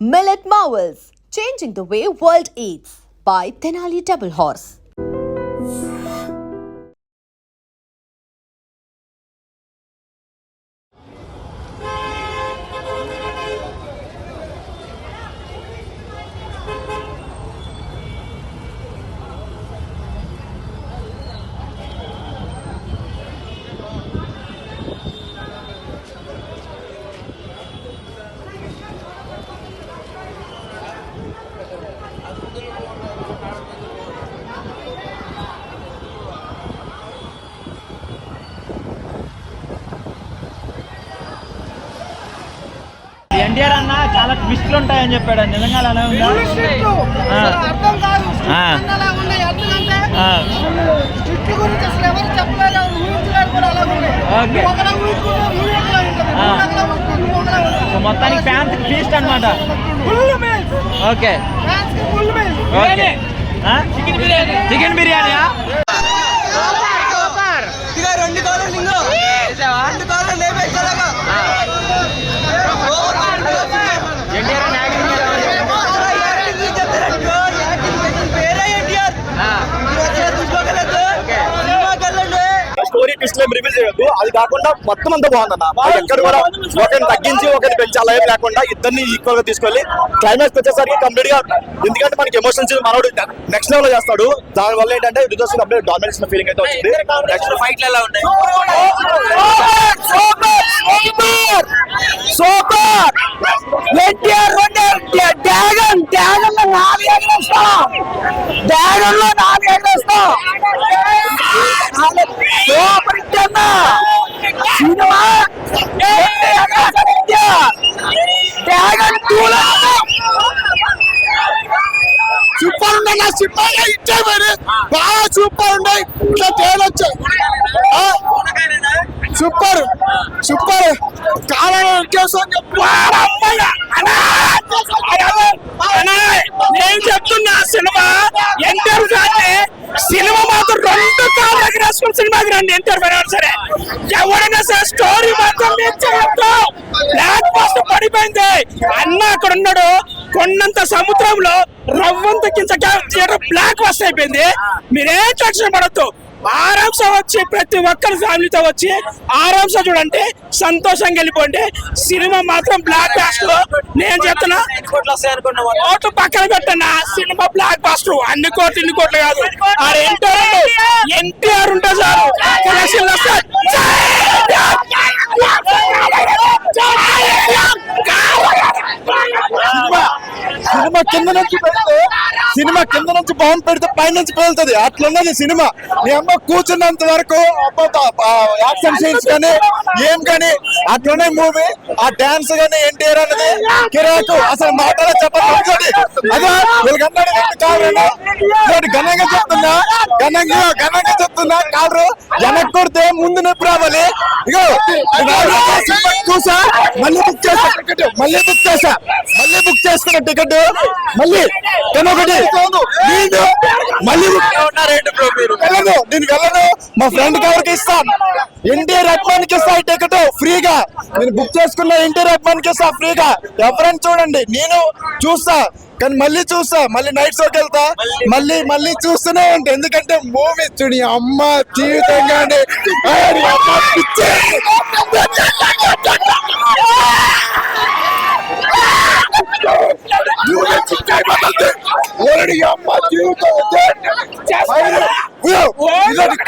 Millet Marvels, changing the way world eats by Tenali Double Horse. NTR అన్న చాలా ట్విస్ట్లు ఉంటాయని చెప్పాడు. నిజంగా అలా ఉందా? సో మొత్తానికి ఫ్యాన్స్ ఫీస్ట్ అనమాట. ఓకే, చికెన్ బిర్యానీయా? స్టోరీ ట్విస్ట్ ఏం రివీల్ చేయొద్దు. అది కాకుండా మొత్తం అంతా బాగుందన్న. ఎక్కడ కూడా ఒకరిని తగ్గించి ఒకరిని పెంచాలి ఏం లేకుండా ఇద్దరిని ఈక్వల్ గా తీసుకెళ్ళి క్లైమాక్స్ వచ్చేసరికి కంప్లీట్ గా, ఎందుకంటే మనకి ఎమోషన్స్ మనోడు నెక్స్ట్ లెవెల్ చేస్తాడు. దాని వల్ల ఏంటంటే రిజల్ట్స్ కంప్లీట్ డామినేషన్ ఫీలింగ్ అయితే వచ్చింది. నెక్స్ట్ ఫైట్లు ఎలా ఉన్నాయి? సూపర్ ఎన్టీఆర్ డ్రాగన్ డ్రాగన్ లో 4 ఎగరేస్తాం. డ్రాగన్ లో 4 ఎగరేస్తాం. సూపర్ సినిమా డ్రాగన్ 2 సూపర్ ఉన్నాయి. సూపర్ గా ఇచ్చే మరి బాగా సూపర్ ఉన్నాయి. ఇట్లా తేలొచ్చు. సూపర్ సూపర్ కాలం నేను చెప్తున్నా. సినిమా ఎన్టీఆర్ ఫ్యాన్ని సినిమా మాత్రం 2 కాళ్ళు ఎగరేసుకుని సినిమాకి రండి. ఎన్టీఆర్ ఫ్యాన్ సరే ఎవరైనా సరే స్టోరీ మాత్రం బ్లాక్ బస్టర్ పడిపోయింది అన్న. అక్కడ ఉన్నాడు కొన్నంత సముద్రంలో రవ్వంత కింద బ్లాక్ బస్టర్ అయిపోయింది. మీరేం టెన్షన్ పడద్దు. ఆరాంసా వచ్చి ప్రతి ఒక్కరి ఫ్యామిలీతో వచ్చి ఆరాంసా చూడండి, సంతోషంగా వెళ్ళిపోండి. సినిమా మాత్రం బ్లాక్ బాస్టర్. నేను చెప్తున్నా, కోట్లు పక్కన పెట్టన్నా, సినిమా బ్లాక్ బాస్టర్. అన్ని కోట్లు ఇన్ని కోట్లు కాదు. ఎన్టీఆర్ ఉంటే చాలు కలెక్షన్ వస్తాయి. సినిమా కింద నుంచి పెడితే కింద నుంచి బాంబు పెడితే పై నుంచి పేలుతుంది. అట్లున్నది సినిమా. నీ అమ్మ కూర్చున్నంత వరకు యాక్షన్ సీన్స్ కానీ ఏం కానీ అట్లున్నాయి మూవీ. ఆ డాన్స్ కానీ ఎన్టీఆర్ అనేది కిరాకు. అసలు మాటలో చెప్పండి. అదే ఘనంగా చెప్తున్నా, ఘనంగా చెప్తున్నా. కాదు వెనక్కి కొడితే ముందు నొప్పి రావాలి. ఇగో చూసా, మళ్ళీ బుక్ చేసుకున్న టికెట్ మళ్ళీ మళ్ళీ నేను వెళ్ళను. మా ఫ్రెండ్ ఎవరికి ఇస్తాను, ఎన్టీఆర్ అభిమానికి ఇస్తా టికెట్ ఫ్రీగా. నేను బుక్ చేసుకున్న ఎన్టీఆర్ అభిమానికి ఇస్తా ఫ్రీగా. ఎవరైనా చూడండి, నేను చూస్తా కానీ మళ్ళీ చూస్తా. మళ్ళీ నైట్ షోకి వెళ్తా. మళ్ళీ చూస్తూనే ఉంటా. ఎందుకంటే మూవీ చూడి అమ్మ జీవితంగానే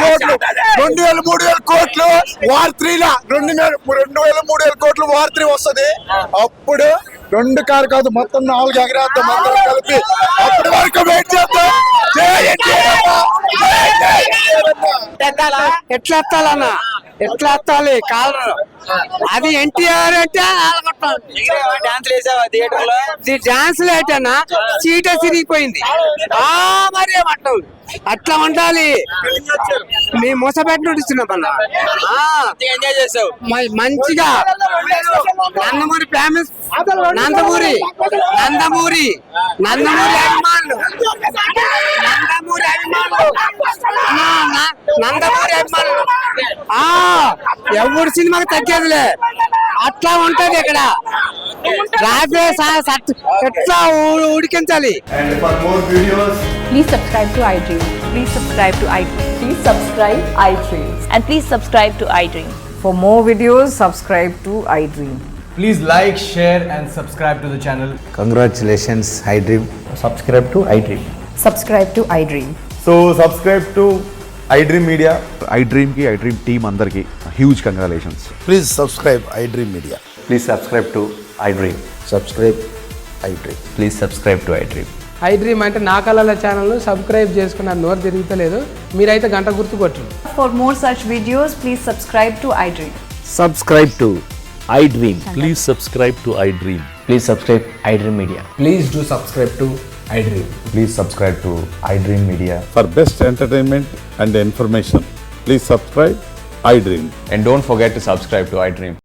కోట్లు 2000-3000 కోట్లు వార్ 3 2000-3000 కోట్లు వార్ 3 వస్తుంది. అప్పుడు 2 కారు కాదు మొత్తం 4 ఎగరేద్దాం అందరం కలిపి. అప్పటి వరకు వెయిట్ చేద్దాం. ఎట్లా ఎత్తాలన్నా, ఎట్లా ఎత్తాలి కాదు. అది ఎన్టీఆర్ అంటే డాన్స్ లేటన్నా సీటే సిరిగిపోయింది. మరి ఏమంటావు? అట్లా ఉండాలి. మీ మూసపేట నుండి ఇస్తున్నామన్నా మంచిగా. నందమూరి ఫేమస్, నందమూరి అభిమానులు, నందమూరి అభిమానులు ఎవరి సినిమాకి తగ్గేదిలే. అట్లా ఉంటది ఇక్కడ రాబే ఎట్లా ఉడికించాలి. And for more videos, Please subscribe to iDream. Please subscribe to iDream. Please subscribe iDream. And please subscribe to iDream. For more videos, subscribe to iDream. Please like, share and subscribe to the channel. Congratulations, iDream. Subscribe to iDream. Subscribe to iDream. so subscribe to iDream Media. iDream ki iDream team అందరికి huge congratulations. Please subscribe iDream Media. Please subscribe to iDream. Subscribe iDream. Please subscribe to iDream. iDream అంటే నా కళల channel subscribe చేసుకున్న నోరు తిరుగుతలేదు. మీరైతే గంట గుర్తు కొట్టు. For more such videos, please subscribe to iDream. Subscribe to iDream. Please subscribe to iDream. Please subscribe iDream Media. Please do subscribe to iDream. Please subscribe to iDream Media. For best entertainment and information, please subscribe iDream. And don't forget to subscribe to iDream.